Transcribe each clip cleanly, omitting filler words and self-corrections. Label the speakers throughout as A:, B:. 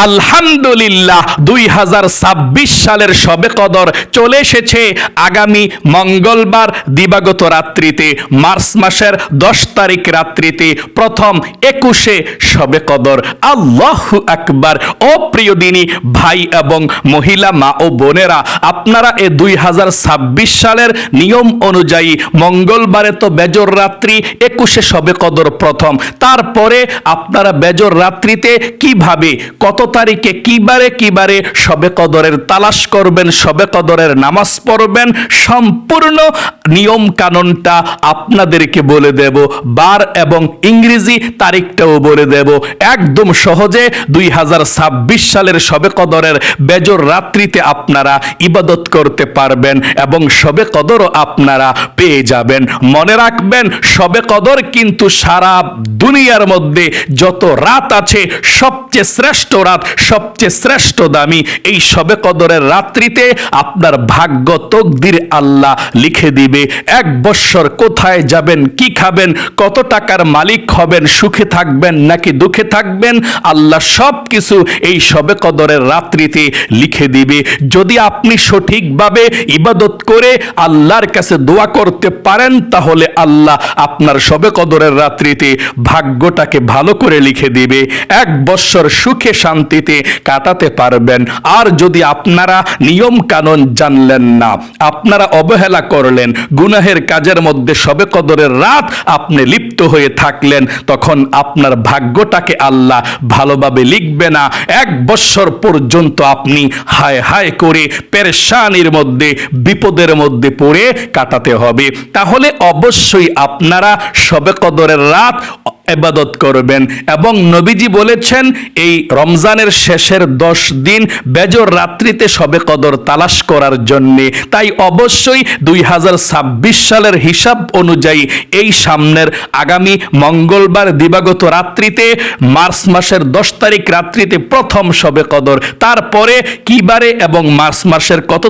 A: আলহামদুলিল্লাহ 2026 সালের শবে কদর চলে এসেছে আগামী মঙ্গলবার দিবাগত রাত্রিতে, মার্চ মাসের 10 তারিখ রাত্রিতে প্রথম 21-এ শবে কদর। আল্লাহু আকবার। ও প্রিয় দিনী ভাই এবং মহিলা মা ও বোনেরা, আপনারা এই 2026 সালের নিয়ম অনুযায়ী মঙ্গলবারে তো বেজর রাত্রি, 21-এ শবে কদর প্রথম। তারপরে আপনারা বেজর রাত্রিতে কিভাবে, কত তারিখে, কিবারে শবে কদরের তালাশ করবেন, শবে কদরের নামাজ পড়বেন, সম্পূর্ণ নিয়ম কানুনটা আপনাদেরকে বলে দেব। বার এবং ইংরেজি তারিখটাও বলে দেব। একদম সহজে 2026 সালের শবে কদরের বেজর রাত্রিতে আপনারা ইবাদত করতে পারবেন এবং শবে কদরও আপনারা পেয়ে যাবেন। মনে রাখবেন, শবে কদর কিন্তু সারা দুনিয়ার মধ্যে যত রাত আছে সবচেয়ে শ্রেষ্ঠ রাত, সবচেয়ে শ্রেষ্ঠ দামি। এই শবে কদরের রাত্রিতে আপনার ভাগ্য তকদির আল্লাহ লিখে দিবে। 1 বৎসর কোথায় যাবেন, কি খাবেন, কত টাকার মালিক হবেন, সুখে থাকবেন নাকি দুঃখে থাকবেন, আল্লাহ সব কিছু এই শবে কদরের রাত্রিতে লিখে দিবে। যদি আপনি সঠিকভাবে ইবাদত করে আল্লাহর কাছে দোয়া করতে পারেন, তাহলে আল্লাহ আপনার শবে কদরের রাত্রিতে ভাগ্যটাকে ভালো করে লিখে দিবে। 1 বৎসর সুখে শান্তিতে কাটাতে পারবেন। আর যদি আপনারা নিয়ম কানুন জানলেন না, আপনারা অবহেলা করলেন, গুনাহের কাজের মধ্যে শবে কদরের রাত আপনি লিপ্ত হয়ে থাকলেন, তখন আপনার ভাগ্যটাকে আল্লাহ ভালোভাবে লিখবে না। 1 বৎসর পর্যন্ত আপনি হায় হায় করে পেরেশানির মধ্যে, বিপদের মধ্যে পড়ে কাটাতে হবে। তাহলে অবশ্যই আপনারা শবে কদরের রাত ইবাদত করবেন। এবং নবীজি বলেছেন, এই রমজানের শেষের 10 দিন বেজর রাত্রিতে শবে কদর তালাশ করার জন্যে। তাই অবশ্যই 2026 সালের হিসাব অনুযায়ী এই সামনের আগামী মঙ্গলবার দিবাগত রাত্রিতে, মার্চ মাসের 10 তারিখ রাত্রিতে প্রথম শবে কদর। তারপরে কিবারে এবং মার্চ মাসের কত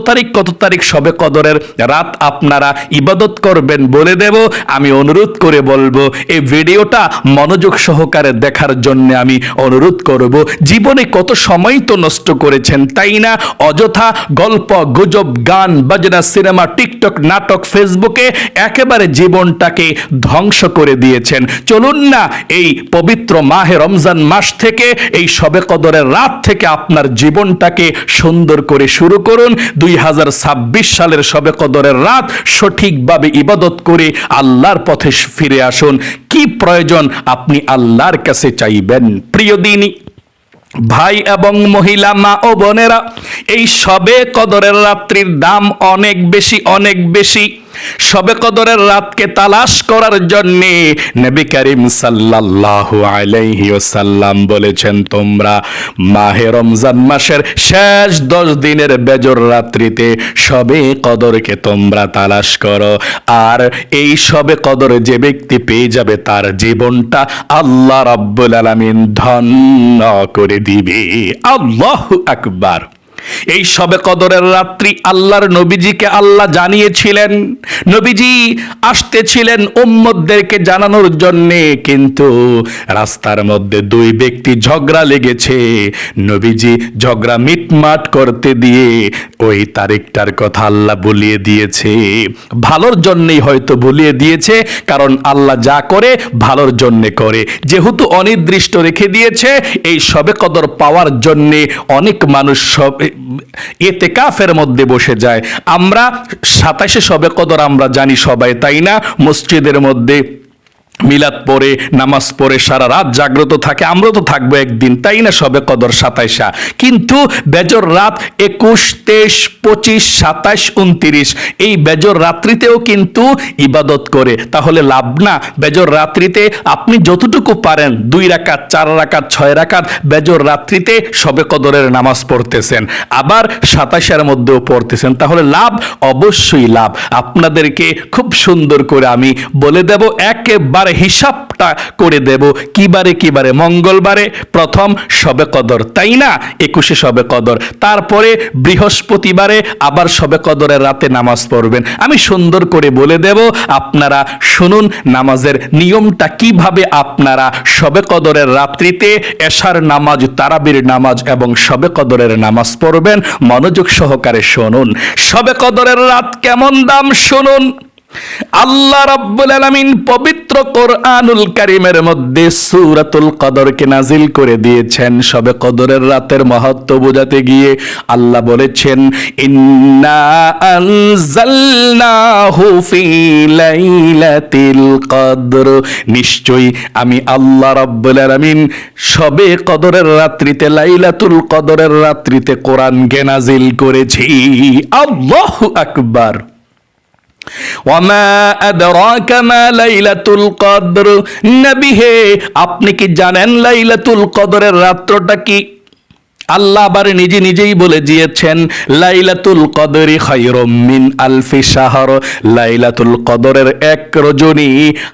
A: তারিখ শবে কদরের রাত আপনারা ইবাদত করবেন বলে দেব। আমি অনুরোধ করে বলবো, এই ভিডিওটা মনোযোগ সহকারে দেখার জন্য আমি অনুরোধ করব। জীবনে কত সময় তো নষ্ট করেছেন, তাই না? অযথা গল্প গুজব, গান বাজনা, সিনেমা, টিকটক, নাটক, ফেসবুকে একেবারে জীবনটাকে ধ্বংস করে দিয়েছেন। চলুন না, এই পবিত্র মাহে রমজান মাস থেকে, এই শবে কদরের রাত থেকে আপনার জীবনটাকে সুন্দর করে শুরু করুন। 2026 সালের শবে কদরের রাত সঠিকভাবে ইবাদত করে আল্লাহর পথে ফিরে আসুন। কি প্রয়োজন আপনি আল্লাহর কাছে চাইবেন। প্রিয় দিনী ভাই এবং মহিলা মা ও বোনেরা, এই শবে কদরের রাত্রির দাম অনেক বেশি, অনেক বেশি। শবে কদরের রাতকে তালাশ করার জন্য নবী করিম সাল্লাল্লাহু আলাইহি ওয়াসাল্লাম বলেছেন, তোমরা মাহে রমজান মাসের শেষ 10 দিনের বেজর রাত্রিতে শবে কদরকে তোমরা তালাশ করো। আর এই শবে কদর যে ব্যক্তি পেয়ে যাবে, তার জীবনটা আল্লাহ রাব্বুল আলামিন ধন্য করে দিবে। আল্লাহু আকবার। এই শবে কদরের রাত্রি আল্লাহর নবীজিকে আল্লাহ জানিয়েছিলেন। নবীজি আসতেছিলেন উম্মতদেরকে জানানোর জন্যে, কিন্তু রাস্তার মধ্যে 2 ব্যক্তি ঝগড়া লেগেছে। নবীজি ঝগড়া মিটমাট করতে দিয়ে ওই তারিখটার কথা আল্লাহ বলিয়ে দিয়েছে। ভালোর জন্যই হয়তো বলিয়ে দিয়েছে, কারণ আল্লাহ যা করে ভালোর জন্যে করে। যেহেতু অনির্দিষ্ট রেখে দিয়েছে, এই শবে কদর পাওয়ার জন্যে অনেক মানুষ সব ইতিকাফের মধ্যে বসে যায়। আমরা 27-এ শবে কদর আমরা জানি সবাই, তাই না? মসজিদের মধ্যে মিলাদ পড়ে, নামাজ পড়ে সারা রাত জাগ্রত থাকে। আমরা তো থাকবো একদিন, তাই না? শবে কদর 27। কিন্তু বেজর রাত 21, 23, 25, 27, 29 এই বেজর রাত্রিতেও কিন্তু ইবাদত করে। তাহলে লাভ না? বেজর রাত্রিতে আপনি যতটুকু পারেন 2 রাকাত, 4 রাকাত, 6 রাকাত বেজর রাত্রিতে শবে কদরের নামাজ পড়তেছেন, আবার 27-এর মধ্যেও পড়তেছেন, তাহলে লাভ, অবশ্যই লাভ। আপনাদেরকে খুব সুন্দর করে আমি বলে দেব, একেবারে এবার হিসাবটা করে দেব কিবারে কিবারে। মঙ্গলবারে প্রথম শবে কদর, তাই না? 21 শবে কদর। তারপরে বৃহস্পতিবারে আবার শবে কদরের রাতে নামাজ পড়বেন। আমি সুন্দর করে বলে দেব, আপনারা শুনুন নামাজের নিয়মটা, কিভাবে আপনারা শবে কদরের রাত্রিতে এশার নামাজ, তারাবির নামাজ এবং শবে কদরের নামাজ পড়বেন। মনোযোগ সহকারে শুনুন। শবে কদরের রাত কেমন দাম শুনুন। আল্লাহ রাব্বুল আলামিন পবিত্র কোরআনুল কারীমের মধ্যে সূরাতুল কদরকে নাজিল করে দিয়েছেন। শবে কদরের রাতের মাহাত্ম্য বোঝাতে গিয়ে আল্লাহ বলেছেন, ইন্না আনজালনাহু ফি লাইলাতিল কদর, নিশ্চয়ই আমি আল্লাহ রাব্বুল আলামিন শবে কদরের রাত্রিতে, লাইলাতুল কদরের রাত্রিতে কোরআনকে নাজিল করেছি। আল্লাহু আকবার। ওয়ামা আদরাকা মা লাইলাতুল কদর, নবী হে আপনি কি জানেন লাইলাতুল কদরের রাত্রটা কি? আল্লাহ আবার নিজেই বলে দিয়েছেন, লাইলাতুল কদরি খায়রুম মিন আলফি শাহর, লাইলাতুল কদরের এক রজনী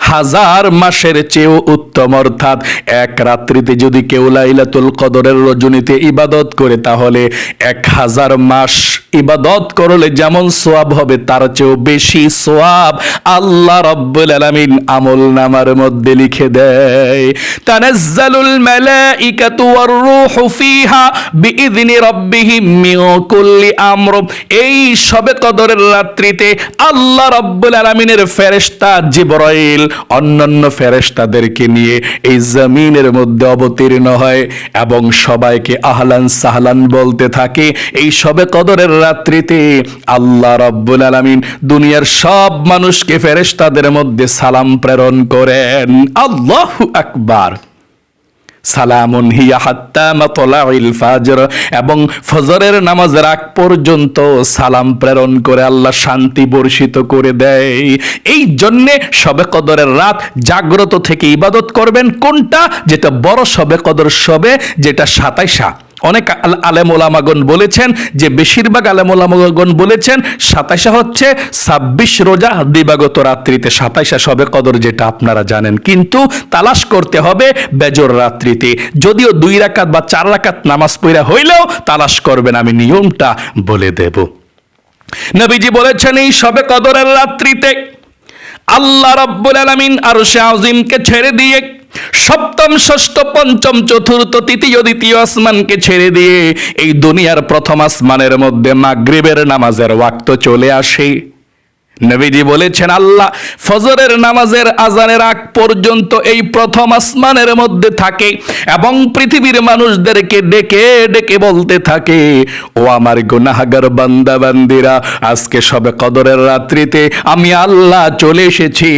A: 1000 মাসের চেয়েও উত্তম। অর্থাৎ এক রাত্রিতে যদি কেউ লাইলাতুল কদরের রজনীতে ইবাদত করে, তাহলে 1000 মাস ইবাদত করলে যেমন সওয়াব হবে, তার চেয়েও বেশি সওয়াব আল্লাহ রাব্বুল আলামিন আমলনামার মধ্যে লিখে দেয়। তানাজ্জালুল মালাইকাতু ওয়ার রূহু ফিহা বিইذনি রাব্বিহিম মিন কুল্লি আমর, এই শবে কদরের রাত্রিতে আল্লাহ রাব্বুল আলামিনের ফেরেশতা জিবরাইল অন্যান্য ফেরেশতাদেরকে নিয়ে এই জমিনের মধ্যে অবতীর্ণ হয় এবং সবাইকে আহলান সাহলান বলতে থাকে। এই শবে কদরের রাত্রিতে আল্লাহ রাব্বুল আলামিন দুনিয়ার সব মানুষকে ফেরেশতাদের মধ্যে সালাম প্রেরণ করেন। আল্লাহু আকবার। সালামুন হিয়া হাত্তা মাতলাইল ফাজর, এবং ফজরের নামাজের আগ পর্যন্ত সালাম প্রেরণ করে আল্লাহ শান্তি বর্ষিত করে দেয়। এই জন্য শবে কদরের রাত জাগ্রত থেকে ইবাদত করবেন। কোনটা? যেটা বড় শবে কদর, শবে যেটা 27। অনেক আলেম ওলামাগণ বলেছেন যে, বেশিরভাগ আলেম ওলামাগণ বলেছেন 27 হচ্ছে 26 রোজা দিবাগত রাত্রিতে, 27 শবে কদর যেটা আপনারা জানেন। কিন্তু তালাশ করতে হবে বেজর রাত্রিতে, যদিও 2 রাকাত বা 4 রাকাত নামাজ পড়া হইলেও তালাশ করবেন। আমি নিয়মটা বলে দেব। নবীজি বলেছেন, এই শবে কদরের রাত্রিতে আল্লাহ রাব্বুল আলামিন আরশে আজিমকে ছেড়ে দিয়ে, সপ্তম ষষ্ঠ পঞ্চম চতুর্থ তৃতীয় দ্বিতীয় আসমানকে ছেড়ে দিয়ে এই দুনিয়ার প্রথম আসমানের মধ্যে মাগরিবের নামাজের ওয়াক্ত চলে আসে। নবীজি বলেছেন, আল্লাহ ফজরের নামাজের আজানের আগ পর্যন্ত এই প্রথম আসমানের মধ্যে থাকে এবং পৃথিবীর মানুষদেরকে ডেকে ডেকে বলতে থাকে, ও আমার গুনাহগার বান্দা বান্দিরা, আজকে শবে কদরের রাত্রিতে আমি আল্লাহ চলে এসেছি,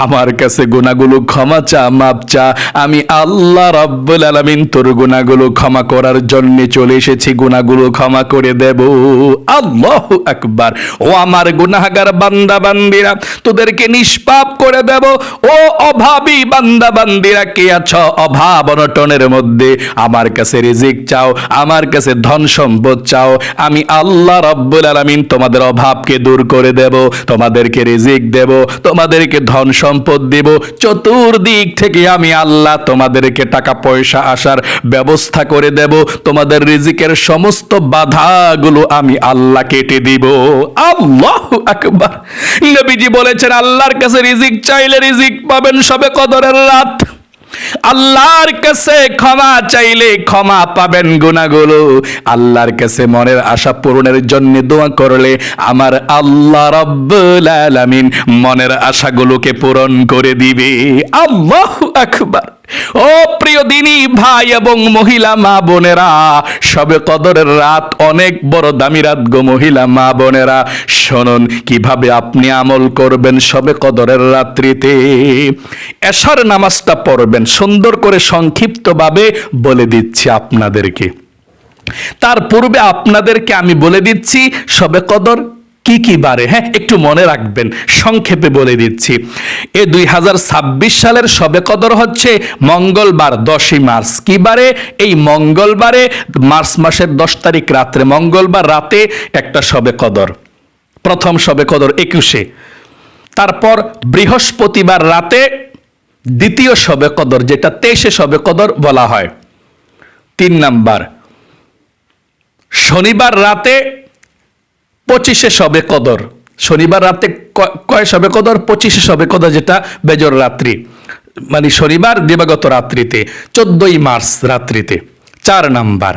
A: আমার কাছে গুনাহগুলো ক্ষমা চা, মাপ চা। আমি আল্লাহ রাব্বুল আলামিন তোর গুনাহগুলো ক্ষমা করার জন্য চলে এসেছি, গুনাহগুলো ক্ষমা করে দেব। আল্লাহু আকবার। ও আমার গুনাহগার বান্দা বান্দিরা, তোদেরকে নিষ্পাপ করে দেব। ও অভাবী বান্দা বান্দিরা, কে আছো অভাব অনটনের মধ্যে, আমার কাছে রিজিক চাও, আমার কাছে ধন সম্পদ চাও। আমি আল্লাহ রাব্বুল আলামিন তোমাদের অভাবকে দূর করে দেব, তোমাদেরকে রিজিক দেব, তোমাদেরকে ধন সম্পদ দেব। চতুর্দিক থেকে আমি আল্লাহ তোমাদেরকে টাকা পয়সা আসার ব্যবস্থা করে দেব। তোমাদের রিজিকের সমস্ত বাধাগুলো আমি আল্লাহ কেটে দিব। আল্লাহু আকবার। নবীজি বলেছেন, আল্লাহর কাছে রিজিক চাইলে রিজিক পাবেন শবে কদরের রাত। আল্লাহর কাছে ক্ষমা চাইলে ক্ষমা পাবেন গুনাহগুলো। আল্লাহর কাছে মনের আশা পূরণের জন্য দোয়া করলে আমার আল্লাহ রাব্বুল আলামিন মনের আশাগুলোকে পূরণ করে দিবে। আল্লাহু আকবার। ও প্রিয় দিনী ভাই এবং মহিলা মা বোনেরা, শবে কদরের রাত অনেক বড় দামি রাত গো মহিলা মা বোনেরা। শুনুন কিভাবে আপনি আমল করবেন শবে কদরের রাত্রিতে। এশার নামাজটা পড়বেন, সুন্দর করে সংক্ষিপ্তভাবে বলে দিচ্ছি আপনাদেরকে। তার পূর্বে আপনাদেরকে আমি বলে দিচ্ছি শবে কদর কি কি বারে, হ্যাঁ একটু মনে রাখবেন, সংক্ষেপে বলে দিচ্ছি। এই 2026 সালের শবে কদর হচ্ছে মঙ্গলবার 10ই মার্চ। কি বারে? এই মঙ্গলবারে মার্চ মাসের 10 তারিখ রাত্রে, মঙ্গলবার রাতে একটা শবে কদর, প্রথম শবে কদর 21। তারপর বৃহস্পতিবার রাতে দ্বিতীয় শবে কদর, যেটা 23 শবে কদর বলা হয়। 3 নাম্বার, শনিবার রাতে 25 শবে কদর। শনিবার রাতে কয় শবে কদর? 25 শবে কদর, যেটা বেজর রাত্রি, মানে শনিবার দিবাগত রাত্রিতে, 14 মার্চ রাত্রিতে। 4 নাম্বার,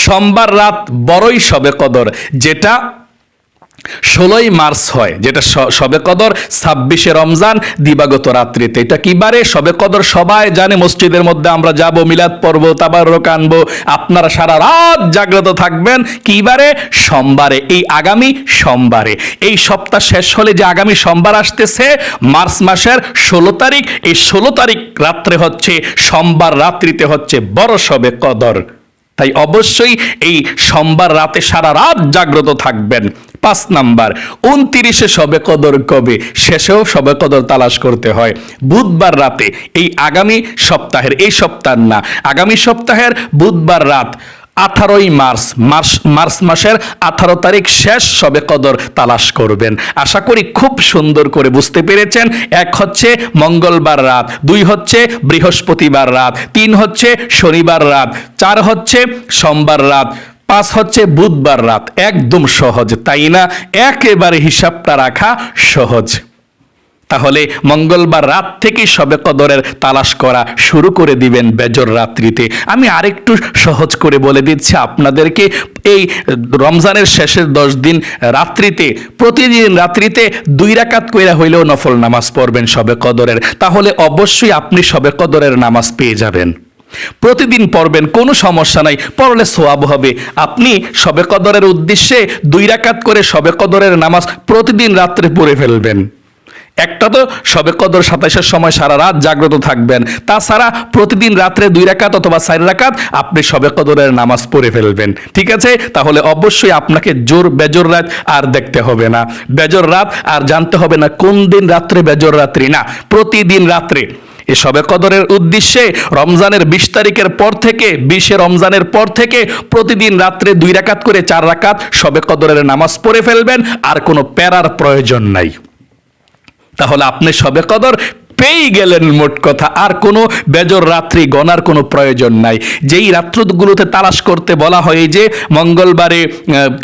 A: সোমবার রাত বড়ই শবে কদর, যেটা 16 মার্চ হয়, যেটা শবে কদর 26 রমজান দিবাগত রাত্রিতে। এটা কি বারে? শবে কদর সবাই জানে, মসজিদের মধ্যে আমরা যাব, মিলাদ পড়ব, তাবাররুক আনবো, আপনারা সারা রাত জাগ্রত থাকবেন। কি বারে? সোমবারে, এই আগামী সোমবারে। এই সপ্তাহ শেষ হলে যে আগামী সোমবার আসতেছে মার্চ মাসের 16 তারিখ, এই 16 তারিখ রাত্রে হচ্ছে সোমবার রাত্রিতে হচ্ছে বড় শবে কদর। তাই অবশ্যই এই সোমবার রাতে সারা রাত জাগ্রত থাকবেন। 5 নাম্বার, 29 শবে কদর কবে? শেষেও শবে কদর তালাশ করতে হয় বুধবার রাতে। এই আগামী সপ্তাহের, এই সপ্তাহ না, আগামী সপ্তাহের বুধবার রাত 18 মার্চ মাসের 18 তারিখ শেষ শবে কদর তালাশ করবেন। আশা করি খুব সুন্দর করে বুঝতে পেরেছেন। 1 হচ্ছে মঙ্গলবার রাত, 2 হচ্ছে বৃহস্পতিবার রাত, 3 হচ্ছে শনিবার রাত, 4 হচ্ছে সোমবার রাত, 5 হচ্ছে বুধবার রাত। একদম সহজ, তাই না? একেবারে হিসাবটা রাখা সহজ। তাহলে মঙ্গলবার রাত থেকে শবে কদরের তালাশ করা শুরু করে দিবেন বেজর রাত্রিতে। আমি আরেকটু সহজ করে বলে দিচ্ছি আপনাদেরকে। এই রমজানের শেষের 10 দিন রাত্রিতে, প্রতিদিন রাত্রিতে 2 রাকাত কইরা হইলেও নফল নামাজ পড়বেন শবে কদরের, তাহলে অবশ্যই আপনি শবে কদরের নামাজ পেয়ে যাবেন। প্রতিদিন পড়বেন, কোনো সমস্যা নাই, পড়লে সওয়াব হবে। আপনি শবে কদরের উদ্দেশ্যে 2 রাকাত করে শবে কদরের নামাজ প্রতিদিন রাত্রে পড়ে ফেলবেন। একটা তো শবে কদর 27-এর সময় সারা রাত জাগ্রত থাকবেন, তাছাড়া প্রতিদিন রাত্রে 2 রাকাত অথবা 4 রাকাত আপনি শবে কদরের নামাজ পড়ে ফেলবেন। ঠিক আছে? তাহলে অবশ্যই আপনাকে বেজর রাত আর দেখতে হবে না, বেজর রাত আর জানতে হবে না কোন দিন রাত্রে বেজর রাত্রি, না, প্রতিদিন রাত্রে এ শবে কদরের উদ্দেশ্যে রমজানের 20 তারিখের পর থেকে, 20 রমজানের পর থেকে প্রতিদিন রাত্রে 2 রাকাত করে 4 রাকাত শবে কদরের নামাজ পড়ে ফেলবেন, আর কোনো প্যারার প্রয়োজন নাই। তাহলে আপনি শবে কদর পেয়ে গেলেন, মোট কথা। আর কোনো বেজর রাত্রি গণার কোনো প্রয়োজন নাই। যেই রাত্রগুলোতে তালাশ করতে বলা হয়, যে মঙ্গলবারে,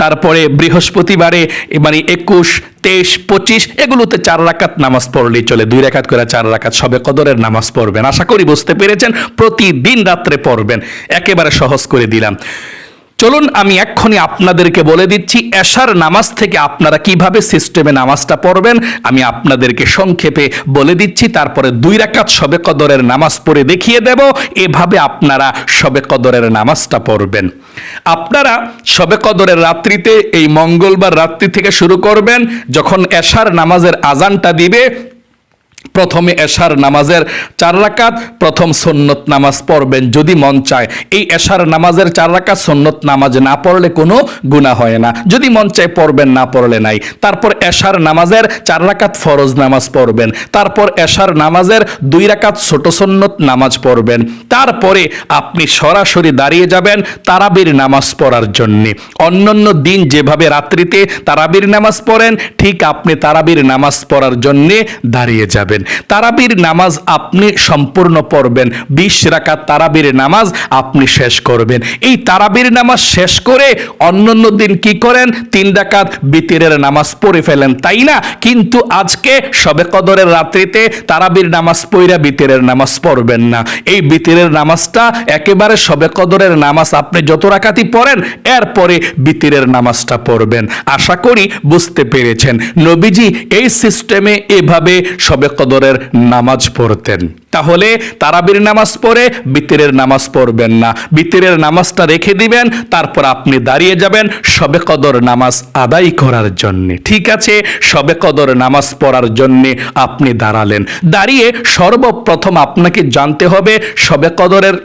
A: তারপরে বৃহস্পতিবারে, মানে 21, 23, 25, এগুলোতে 4 রাকাত নামাজ পড়লেই চলে। 2 রাকাত করে 4 রাকাত শবে কদরের নামাজ পড়বেন। আশা করি বুঝতে পেরেছেন। প্রতিদিন রাত্রে পড়বেন, একেবারে সহজ করে দিলাম। চলুন আমি এক্ষুনি আপনাদেরকে বলে দিচ্ছি এশার নামাজ থেকে আপনারা কিভাবে সিস্টেমে নামাজটা পড়বেন। আমি আপনাদেরকে সংক্ষেপে বলে দিচ্ছি, তারপরে 2 রাকাত শবে কদরের নামাজ পড়ে দেখিয়ে দেব। এভাবে আপনারা শবে কদরের নামাজটা পড়বেন। আপনারা শবে কদরের রাত্রিতে, এই মঙ্গলবার রাত্রি থেকে শুরু করবেন। যখন এশার নামাজের আজানটা দিবে, প্রথমে এশার নামাজের 4 রাকাত প্রথম সুন্নত নামাজ পড়বেন যদি মন চায়। এই এশার নামাজের 4 রাকাত সুন্নত নামাজ না পড়লে কোনো গুনাহ হয় না, যদি মন চায় পড়বেন, না পড়লে নাই। তারপর এশার নামাজের 4 রাকাত ফরজ নামাজ পড়বেন। তারপর এশার নামাজের 2 রাকাত ছোট সুন্নত নামাজ পড়বেন। তারপরে আপনি সরাসরি দাঁড়িয়ে যাবেন তারাবির নামাজ পড়ার জন্য। অন্যান্য দিন যেভাবে রাত্রিতে তারাবির নামাজ পড়েন, ঠিক আপনি তারাবির নামাজ পড়ার জন্য দাঁড়িয়ে যাবেন। তারাবির নামাজ আপনি সম্পূর্ণ পড়বেন। 20 রাকাত তারাবির নামাজ আপনি শেষ করবেন। এই তারাবির নামাজ শেষ করে অন্যান্য দিন কি করেন? 3 রাকাত বিতিরের নামাজ পড়ে ফেলেন, তাই না? কিন্তু আজকে শবে কদরের রাত্রিতে তারাবির নামাজ পড়া বিতিরের নামাজ পড়বেন না। এই বিতিরের নামাজটা একেবারে শবে কদরের নামাজ আপনি যত রাকাতই পড়েন, এরপরে বিতিরের নামাজটা পড়বেন। আশা করি বুঝতে পেরেছেন। নবীজি এই সিস্টেমে এভাবে শবে কদরের নামাজ পড়তেন। তাহলে তারাবির নামাজ পড়ে বিতিরের নামাজ পড়বেন না, বিতিরের নামাজটা রেখে দিবেন। তারপর আপনি দাঁড়িয়ে যাবেন শবে কদর নামাজ আদায় করার জন্য। ঠিক আছে? শবে কদর নামাজ পড়ার জন্য আপনি দাঁড়ালেন। দাঁড়িয়ে সর্বপ্রথম আপনাকে জানতে হবে শবে কদরের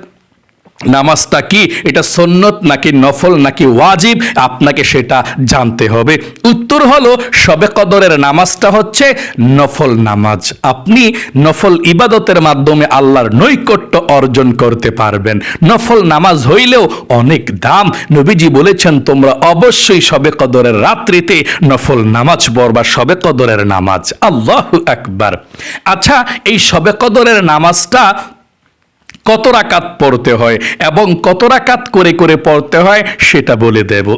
A: নামাজটা কি, এটা সুন্নত নাকি নফল নাকি ওয়াজিব, আপনাকে সেটা জানতে হবে। উত্তর হলো শবে কদরের নামাজটা হচ্ছে নফল নামাজ। আপনি নফল ইবাদতের মাধ্যমে আল্লাহর নৈকট্য অর্জন করতে পারবেন। নফল নামাজ হইলেও অনেক দাম। নবীজি বলেছেন তোমরা অবশ্যই শবে কদরের রাত্রিতে নফল নামাজ পড়বা, শবে কদরের নামাজ। আল্লাহু আকবার। আচ্ছা, এই শবে কদরের নামাজটা কত রাকাত পড়তে হয় এবং কত রাকাত করে করে পড়তে হয় সেটা বলে দেব।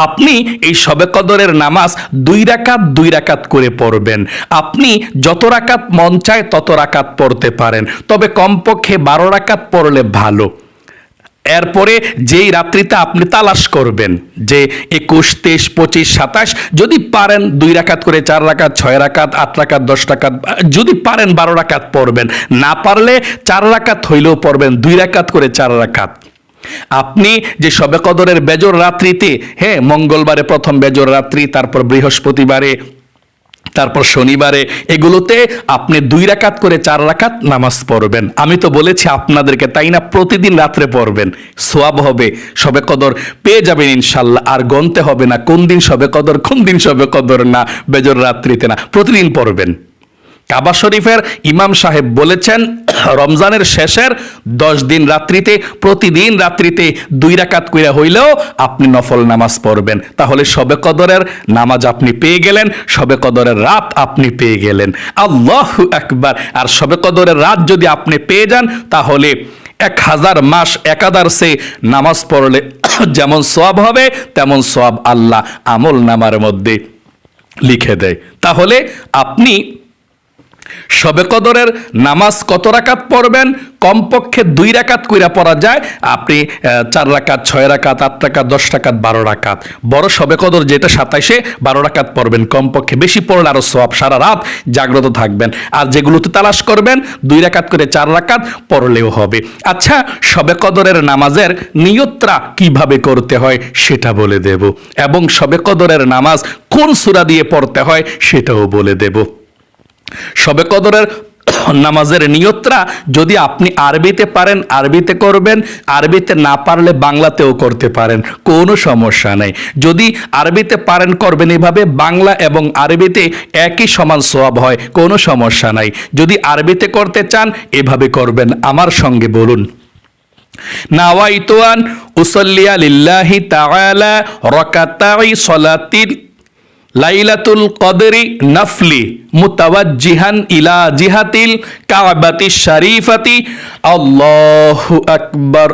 A: আপনি এই শবে কদরের নামাজ 2 রাকাত 2 রাকাত করে পড়বেন। আপনি যত রাকাত মন চায় তত রাকাত পড়তে পারেন, তবে কমপক্ষে 12 রাকাত পড়লে ভালো। এরপরে যেই রাত্রিতে আপনি তালাশ করবেন যে 21, 23, 25, 27, যদি পারেন 2 রাকাত করে 4 রাকাত, 6 রাকাত, 8 রাকাত, 10 রাকাত, যদি পারেন 12 রাকাত পড়বেন। না পারলে 4 রাকাত হইলেও পড়বেন, 2 রাকাত করে 4 রাকাত। আপনি যে শবে কদরের বেজর রাত্রিতে, হ্যাঁ, মঙ্গলবারে প্রথম বেজর রাত্রি, তারপর বৃহস্পতিবারে, তারপর শনিবারে, এগুলোতে আপনি 2 রাকাত করে 4 রাকাত নামাজ পড়বেন। আমি তো বলেছি আপনাদেরকে, তাই না? প্রতিদিন রাত্রে পড়বেন, সোয়াব হবে, শবে কদর পেয়ে যাবেন ইনশাল্লাহ। আর গনতে হবে না কোন দিন শবে কদর, কোন দিন শবে কদর না, বেজর রাত্রিতে না, প্রতিদিন পড়বেন। কাবা শরীফের ইমাম সাহেব বলেছেন রমজানের শেষের 10 দিন রাত্রিতে, প্রতিদিন রাত্রিতে 2 রাকাত কইরা হইলেও আপনি নফল নামাজ পড়বেন। তাহলে শবে কদরের নামাজ আপনি পেয়ে গেলেন, শবে কদরের রাত আপনি পেয়ে গেলেন। আল্লাহু আকবার। আর শবে কদরের রাত যদি আপনি পেয়ে যান তাহলে 1000 মাস একাদারসে নামাজ পড়লে যেমন সওয়াব হবে তেমন সওয়াব আল্লাহ আমল নামার মধ্যে লিখে দেয়। তাহলে আপনি শবে কদরের নামাজ কত রাকাত পড়বেন? কমপক্ষে 2 রাকাত কইরা পড়া যায়। আপনি 4 রাকাত, 6 রাকাত, 8 রাকাত, 10 রাকাত, 12 রাকাত। বড় শবে কদর যেটা 27-এ 12 রাকাত পড়বেন কমপক্ষে, বেশি পড়লে আরো সওয়াব, সারা রাত জাগ্রত থাকবেন। আর যেগুলোতে তালাশ করবেন 2 রাকাত করে 4 রাকাত পড়লেও হবে। আচ্ছা, শবে কদরের নামাজের নিয়তটা কিভাবে করতে হয় সেটা বলে দেব, এবং শবে কদরের নামাজ কোন সূরা দিয়ে পড়তে হয় সেটাও বলে দেব। শবে কদরের নামাজের নিয়তরা যদি আপনি আরবিতে পারেন আরবিতে করবেন, আরবিতে না পারলে বাংলাতেও করতে পারেন, কোনো সমস্যা নেই। যদি আরবিতে পারেন করবেন এভাবে, বাংলা এবং আরবিতে একই সমান সওয়াব হয়, কোনো সমস্যা নাই। যদি আরবিতে করতে চান এভাবে করবেন, আমার সঙ্গে বলুন। নাওয়াইতু আন উসাল্লিয়া লিল্লাহি তাআলা রাকাতাই সলাতিন লাইলাতুল কদরি নফলি মুতাওয়াজ্জিহান ইলা জিহাতিল কাবাতিশ শরীফাতি। আল্লাহু আকবার।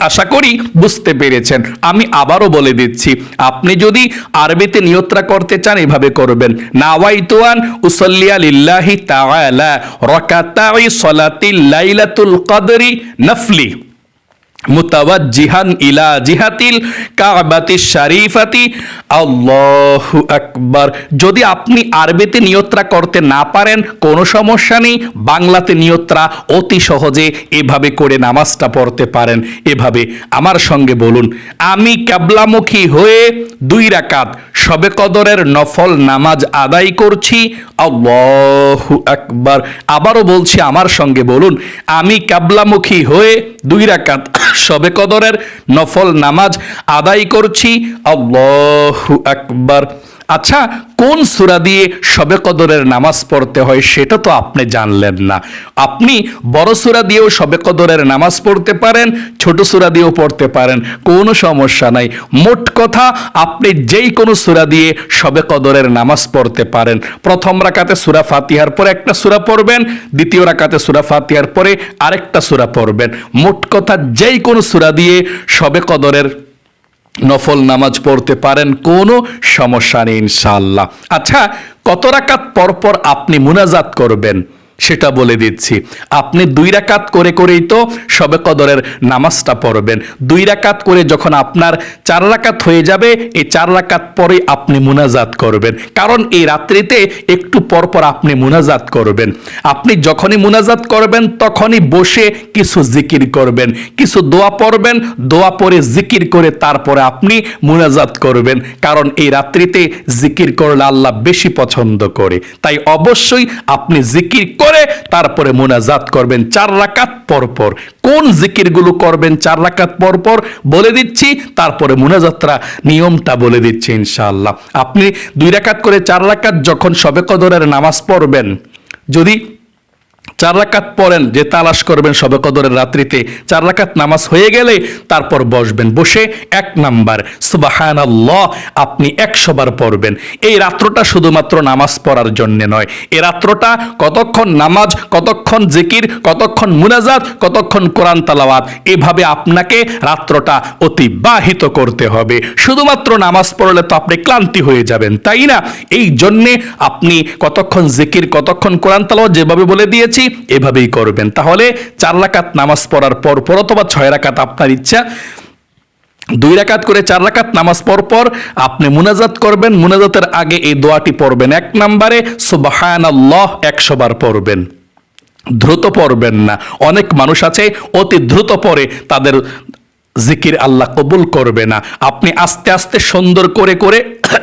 A: আশা করি বুঝতে পেরেছেন। আমি আবারও বলে দিচ্ছি, আপনি যদি আরবিতে নিয়তরা করতে চান এভাবে করবেন। নাওয়াইতু আন উসাল্লিয়া লিল্লাহি তাআলা রাকাতাই সলাতিল লাইলাতুল কদরি নফলি মুতাওয়াজ্জিহান ইলা জিহাতিল কাবাতিশ শরীফাতি। আল্লাহু আকবার। যদি আপনি আরবিতে নিয়তরা করতে না পারেন কোনো সমস্যা নেই, বাংলাতে নিয়তরা অতি সহজে এভাবে করে নামাজটা পড়তে পারেন। এভাবে আমার সঙ্গে বলুন, আমি কিবলামুখী হয়ে 2 রাকাত শবে কদরের নফল নামাজ আদায় করছি। আল্লাহু আকবার। আবারও বলছি, আমার সঙ্গে বলুন, আমি কিবলামুখী হয়ে 2 রাকাত শবে কদরের নফল নামাজ আদায় করছি। আল্লাহু আকবার। আচ্ছা, কোন সূরা দিয়ে শবে কদরের নামাজ পড়তে হয় সেটা তো আপনি জানলেন না। আপনি বড় সূরা দিয়েও শবে কদরের নামাজ পড়তে পারেন, ছোট সূরা দিয়েও পড়তে পারেন, কোনো সমস্যা নাই। মোট কথা, আপনি যেই কোনো সূরা দিয়ে শবে কদরের নামাজ পড়তে পারেন। প্রথম রাকাতে সূরা ফাতিহার পরে একটা সূরা পড়বেন, দ্বিতীয় রাকাতে সূরা ফাতিহার পরে আরেকটা সূরা পড়বেন। মোট কথা, যেই কোনো সূরা দিয়ে শবে কদরের নফল নামাজ পড়তে পারেন, কোনো সমস্যা নেই ইনশাআল্লাহ। আচ্ছা, কত রাকাত পরপর আপনি মুনাজাত করবেন সেটা বলে দিচ্ছি। আপনি 2 রাকাত করে করেই তো শবে কদরের নামাজটা পড়বেন। 2 রাকাত করে যখন আপনার 4 রাকাত হয়ে যাবে, এই 4 রাকাত পরে আপনি মুনাজাত করবেন। কারণ এই রাত্রিতে একটু পরপর আপনি মুনাজাত করবেন। আপনি যখনই মুনাজাত করবেন তখনই বসে কিছু জিকির করবেন, কিছু দোয়া পড়বেন, দোয়া পড়ে জিকির করে তারপরে আপনি মুনাজাত করবেন। কারণ এই রাত্রিতে জিকির করলে আল্লাহ বেশি পছন্দ করে, তাই অবশ্যই আপনি জিকির করে তারপরে মুনাজাত করবেন 4 রাকাত পর পর। কোন জিকিরগুলো করবেন 4 রাকাত পর পর বলে দিচ্ছি, তারপরে মুনাজাতরা নিয়মটা বলে দিচ্ছি ইনশাআল্লাহ। আপনি 2 রাকাত করে 4 রাকাত যখন শবে কদরের নামাজ পড়বেন, যদি 4 রাকাত পড়েন, যে তালাশ করবেন শবে কদরের রাত্রিতে 4 রাকাত নামাজ হয়ে গেলে তারপর বসবেন, বসে 1 নাম্বার সুবহানাল্লাহ আপনি 100 বার পড়বেন। এই রাত্রটা শুধুমাত্র নামাজ পড়ার জন্য নয়, এই রাত্রটা কতক্ষণ নামাজ, কতক্ষণ জিকির, কতক্ষণ মুনাজাত, কতক্ষণ কোরআন তেলাওয়াত, এভাবে আপনাকে রাত্রটা অতিবাহিত করতে হবে। শুধুমাত্র নামাজ পড়লে তো আপনি ক্লান্তি হয়ে যাবেন, তাই না? এই জন্যে আপনি কতক্ষণ জিকির, কতক্ষণ কোরআন তেলাওয়াত যেভাবে বলে দিয়েছি এভাবেই করবেন। তাহলে 4 রাকাত নামাজ পড়ার পর পর অথবা 6 রাকাত আপনার ইচ্ছা, 2 রাকাত করে 4 রাকাত নামাজ পর পর আপনি মুনাজাত করবেন। মুনাজাতের আগে এই দোয়াটি পড়বেন। 1 নম্বরে সুবহানাল্লাহ 100 বার পড়বেন, দ্রুত পড়বেন না। অনেক মানুষ আছে অতি দ্রুত পড়ে, তাদের জিকির আল্লাহ কবুল করবে না। আপনি আস্তে আস্তে সুন্দর করে করে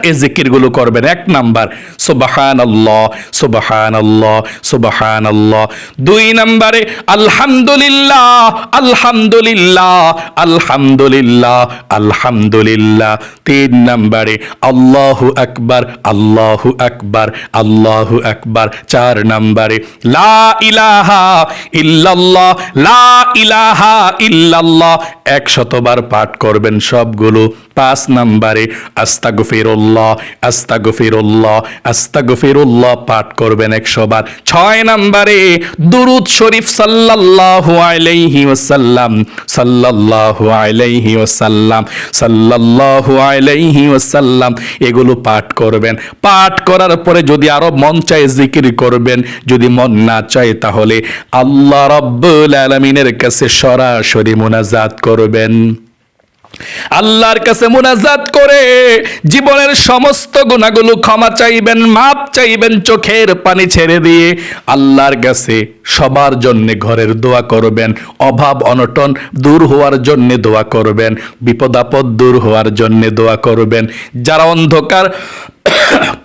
A: এই জিকিরগুলো করবেন। 1 নাম্বার সুবহানাল্লাহ সুবহানাল্লাহ সুবহানাল্লাহ। 2 নম্বরে আলহামদুলিল্লাহ আলহামদুলিল্লাহ আলহামদুলিল্লাহ আলহামদুলিল্লাহ। 3 নম্বরে আল্লাহু আকবার আল্লাহু আকবার আল্লাহু আকবার। 4 নম্বরে লা ইলাহা ইল্লাল্লাহ লা ইলাহা ইল্লাল্লাহ 100 বার পাঠ করবেন সবগুলো। 5 নম্বরে আস্তাগফিরুল্লাহ আস্তাগফিরুল্লাহ আস্তাগফিরুল্লাহ পাঠ করবেন 100 বার। 6 নম্বরে দুরূদ শরীফ সাল্লাল্লাহু আলাইহি ওয়াসাল্লাম সাল্লাল্লাহু আলাইহি ওয়াসাল্লাম সাল্লাল্লাহু আলাইহি ওয়াসাল্লাম এগুলো পাঠ করবেন। পাঠ করার পরে যদি আরো মন চায় জিকির করবেন, যদি মন না চায় তাহলে আল্লাহ রাব্বুল আলামিনের কাছে সরাসরি মুনাজাত করবেন। আল্লাহর কাছে মুনাজাত করে জীবনের সমস্ত গুনাহগুলো ক্ষমা চাইবেন, মাপ চাইবেন, চোখের পানি ছেড়ে দিয়ে আল্লাহর কাছে সবার জন্য ঘরের দোয়া করবেন, অভাব অনটন দূর হওয়ার জন্য দোয়া করবেন, বিপদ আপদ দূর হওয়ার জন্য দোয়া করবেন। যারা অন্ধকার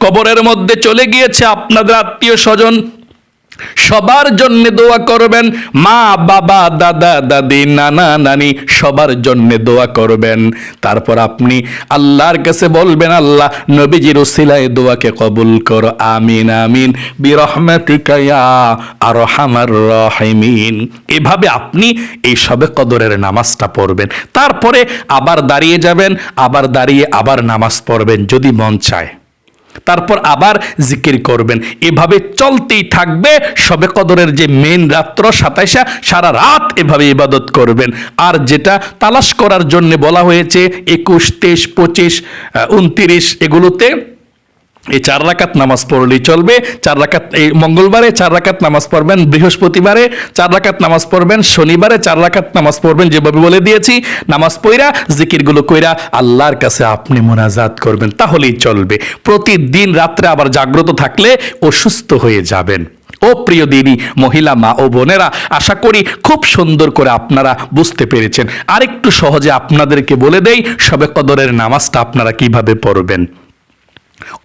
A: কবরের মধ্যে চলে গিয়েছে, আপনাদের আত্মীয় স্বজন, সবার জন্য দোয়া করবেন। মা বাবা দাদা দাদি নানা নানি সবার জন্য দোয়া করবেন। তারপর আপনি আল্লাহর কাছে বলবেন, আল্লাহ নবীজির উসিলায় দোয়াকে কবুল করো, আমিন আমিন বিরহমাতিকা ইয়া আরহামার রাহিমিন। এভাবে আপনি এই শবে কদরের নামাজটা পড়বেন। তারপরে আবার দাঁড়িয়ে যাবেন, আবার দাঁড়িয়ে আবার নামাজ পড়বেন যদি মন চায়, তারপর আবার জিকির করবেন। এভাবে চলতেই থাকবে। শবে কদরের যে মেন রাত্র 27 সারা রাত এভাবে ইবাদত করবেন। আর যেটা তালাশ করার জন্য বলা হয়েছে 21, 23, 25, 29 এগুলোতে এই 4 রাকাত নামাজ পড়লেই চলবে। 4 রাকাত এই মঙ্গলবারে 4 রাকাত নামাজ পড়বেন, বৃহস্পতিবারে 4 রাকাত নামাজ পড়বেন, শনিবারে 4 রাকাত নামাজ পড়বেন যেভাবে বলে দিয়েছি। নামাজ পড়া জিকিরগুলো কইরা আল্লাহর কাছে আপনি মুনাজাত করবেন, তাহলেই চলবে। প্রতিদিন রাত্রে আবার জাগ্রত থাকলে অসুস্থ হয়ে যাবেন। ও প্রিয় দিনী মহিলা মা ও বোনেরা, আশা করি খুব সুন্দর করে আপনারা বুঝতে পেরেছেন। আরেকটু সহজে আপনাদেরকে বলে দেই শবে কদরের নামাজটা আপনারা কিভাবে পড়বেন।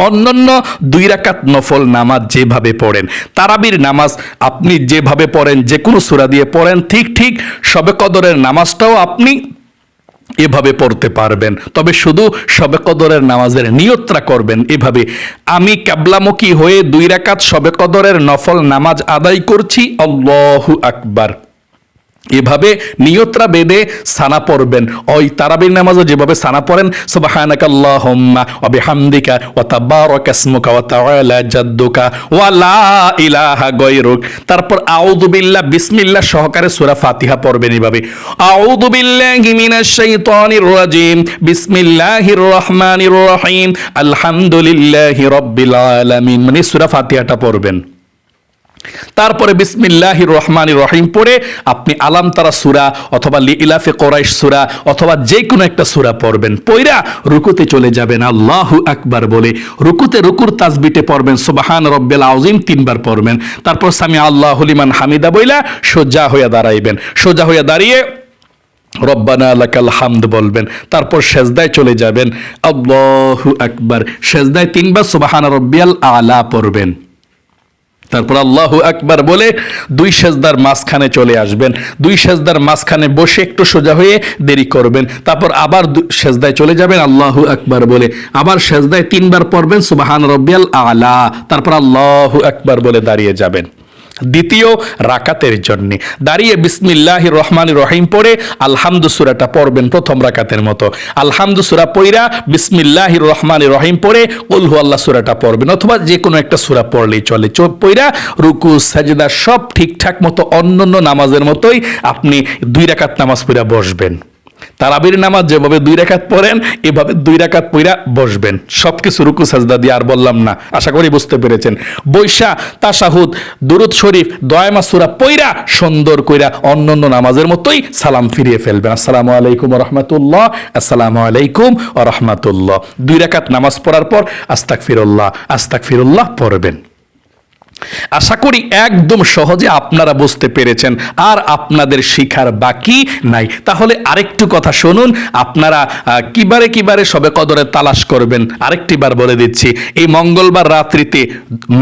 A: অন্যান্য 2 রাকাত নফল নামাজ যেভাবে পড়েন, তারাবির নামাজ আপনি যেভাবে পড়েন, যে কোনো সূরা দিয়ে পড়েন, ঠিক শবে কদরের নামাজটাও আপনি এভাবে পড়তে পারবেন। তবে শুধু শবে কদরের নামাজের নিয়তটা করবেন এভাবে, আমি কিবলামুখী হয়ে 2 রাকাত শবে কদরের নফল নামাজ আদায় করছি, আল্লাহু আকবার। এভাবে নিয়তরা বেঁধে সানা পড়বেন। ওই তারাবির নামাজে যেভাবে সানা পড়েন, সুবহানাকাল্লাহুম্মা ওয়া বিহামদিকা ওয়া তাবারাকা ইসমুকা ওয়া তাআলা জাদ্দুকা ওয়া লা ইলাহা গায়রুক। তারপর আউযু বিল্লাহ বিসমিল্লাহ সহকারে সূরা ফাতিহা পড়বেন এভাবে, আউযু বিল্লাহি মিনাশ শাইতানির রাজিম বিসমিল্লাহির রহমানির রহিম আলহামদুলিল্লাহি রাব্বিল আলামিন, মানে সূরা ফাতিহাটা পড়বেন। তারপরে বিসমিল্লাহির রহমানির রহিম পড়ে আপনি আলাম তারা সূরা অথবা লিইলাফে কুরাইশ সূরা অথবা যে কোনো একটা সূরা পড়বেন। পয়রা রুকুতে চলে যাবেন আল্লাহু আকবার বলে। রুকুর তাসবিহে পড়বেন সুবহান রাব্বিল আযীম 3 বার পড়বেন। তারপর সামি আল্লাহু লিমান হামিদা বইলা সোজা হয়ে দাঁড়াইবেন। সোজা হয়ে দাঁড়িয়ে রব্বানা লাকাল হামদ বলবেন। তারপর সেজদায় চলে যাবেন, আল্লাহু আকবার। সেজদায় 3 বার সুবহান রাব্বিয়াল আলা পড়বেন। তারপর আল্লাহু আকবার বলে 2 সেজদার মাঝখানে চলে আসবেন। 2 সেজদার মাঝখানে বসে একটু সোজা হয়ে দেরি করবেন। তারপর আবার সেজদায় চলে যাবেন আল্লাহু আকবার বলে। আবার সেজদায় 3 বার পড়বেন সুবহান রাব্বিয়াল আলা। তারপর আল্লাহু আকবার বলে দাঁড়িয়ে যাবেন। দ্বিতীয় রাকাতের জন্য দাঁড়িয়ে বিসমিল্লাহির রহমানির রহিম পড়ে আলহামদু সূরাটা পড়বেন প্রথম রাকাতের মতো। আলহামদু সূরা পড়া বিসমিল্লাহির রহমানির রহিম পড়ে কুল হুয়াল্লাহ সূরাটা পড়বেন, অথবা যে কোনো একটা সূরা পড়লেই চলে। চোখ পড়া রুকু সাজদা সব ঠিকঠাক মতো অন্যান্য নামাজের মতোই আপনি 2 রাকাত নামাজ পড়া বসবেন। তারাবির নামাজ যেভাবে 2 রাকাত পড়েন এভাবে 2 রাকাত পড়া বসবেন। সবকিছু রুকু সাজদা দিয়ে আর বললাম না, আশা করি বুঝতে পেরেছেন। বৈশা তাশাহুদ দুরুদ শরীফ দোয়া সূরা পড়া সুন্দর কইরা অন্যান্য নামাজের মতোই সালাম ফিরিয়ে ফেলবেন। আসসালামু আলাইকুম ওয়া রাহমাতুল্লাহ, আসসালামু আলাইকুম ওয়া রাহমাতুল্লাহ। 2 রাকাত নামাজ পড়ার পর আস্তাগফিরুল্লাহ আস্তাগফিরুল্লাহ পড়বেন। আশা করি একদম সহজে আপনারা বুঝতে পেরেছেন, আর আপনাদের শিখার বাকি নাই। তাহলে আরেকটু কথা শুনুন, আপনারা কিবারে শবে কদরের তালাশ করবেন আরেকটি বার বলে দিচ্ছি। এই মঙ্গলবার রাত্রিতে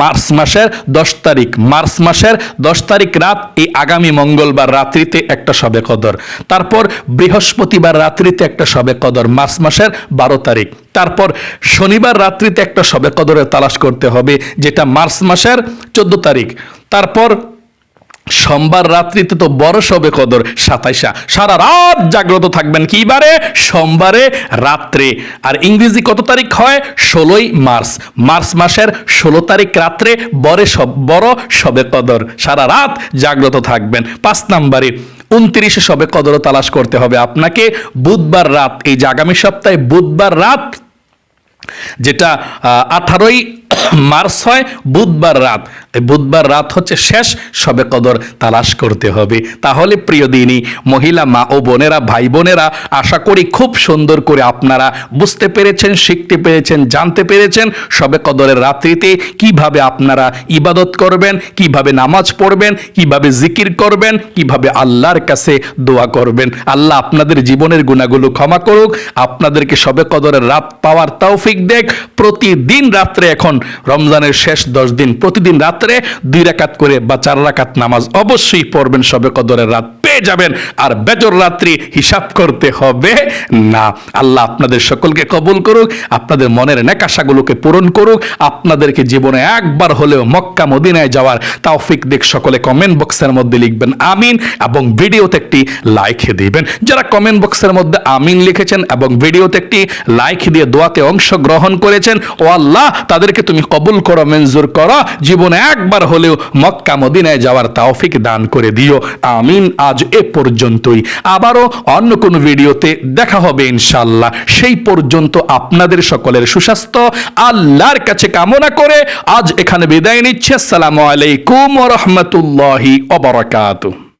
A: মার্চ মাসের 10 তারিখ রাত, এই আগামী মঙ্গলবার রাত্রিতে একটা শবে কদর, তারপর বৃহস্পতিবার রাত্রিতে একটা শবে কদর মার্চ মাসের 12 তারিখ, তারপর শনিবার রাত্রিতে একটা শবে কদরের তালাশ করতে হবে যেটা মার্চ মাসের 14 তারিখ, তারপর সোমবার রাত্রিতে তো বড় শবে কদর 27। সারা রাত জাগ্রত থাকবেন কিবারে? সোমবারে রাত্রে। আর ইংরেজি কত তারিখ হয়? 16ই মার্চ। মার্চ মাসের 16 তারিখ রাত্রে বড় শবে কদর, সারা রাত জাগ্রত থাকবেন। 5 নম্বরে 29 শবে কদর তালাশ করতে হবে আপনাকে বুধবার রাত, এই যে আগামী সপ্তাহে বুধবার রাত, যেটা 18ই মার্চ হয় বুধবার রাত। বুধবার রাত হচ্ছে শেষ শবে কদর তালাশ করতে হবে। তাহলে প্রিয় দিনী মহিলা মা ও বোনেরা, ভাই বোনেরা, আশা করি খুব সুন্দর করে আপনারা বুঝতে পেরেছেন, শিখতে পেরেছেন, জানতে পেরেছেন শবে কদরের রাত্রিতে কিভাবে আপনারা ইবাদত করবেন, কিভাবে নামাজ পড়বেন, কিভাবে জিকির করবেন, কিভাবে আল্লাহর কাছে দোয়া করবেন। আল্লাহ আপনাদের জীবনের গুনাহগুলো ক্ষমা করুক, আপনাদেরকে শবে কদরের রাত পাওয়ার তৌফিক দেখ। প্রতিদিন রাত্রে, এখন রমজানের শেষ 10 দিন, প্রতিদিন রাত্রে 2 রাকাত করে বা 4 রাকাত নামাজ অবশ্যই পড়বেন, শবে কদরের রাত পেয়ে যাবেন। আর বেজর রাত্রি হিসাব করতে হবে না। আল্লাহ আপনাদের সকলকে কবুল করুক, আপনাদের মনের নেক আশাগুলোকে পূরণ করুক, আপনাদেরকে জীবনে একবার হলেও মক্কা মদিনায় যাওয়ার তৌফিক দেখ। সকলে কমেন্ট বক্সের মধ্যে লিখবেন আমিন এবং ভিডিওতে একটি লাইক দিবেন। যারা কমেন্ট বক্সের মধ্যে আমিন লিখেছেন এবং ভিডিওতে একটি লাইক দিয়ে দোয়াতে অংশগ্রহণ করেছেন, ও আল্লাহ তাদেরকে তুমি কবুল করো, মঞ্জুর করো, জীবনে একবার হলেও মক্কা মদিনায় যাওয়ার তৌফিক দান করে দিও। আমিন। আজ এ পর্যন্তই, আবারও অন্য কোনো ভিডিওতে দেখা হবে ইনশাআল্লাহ। সেই পর্যন্ত আপনাদের সকলের সুস্বাস্থ্য আল্লাহর কাছে কামনা করে আজ এখানে বিদায় নিচ্ছি। আসসালামু আলাইকুম ওয়া রাহমাতুল্লাহি ওয়া বারাকাতুহু।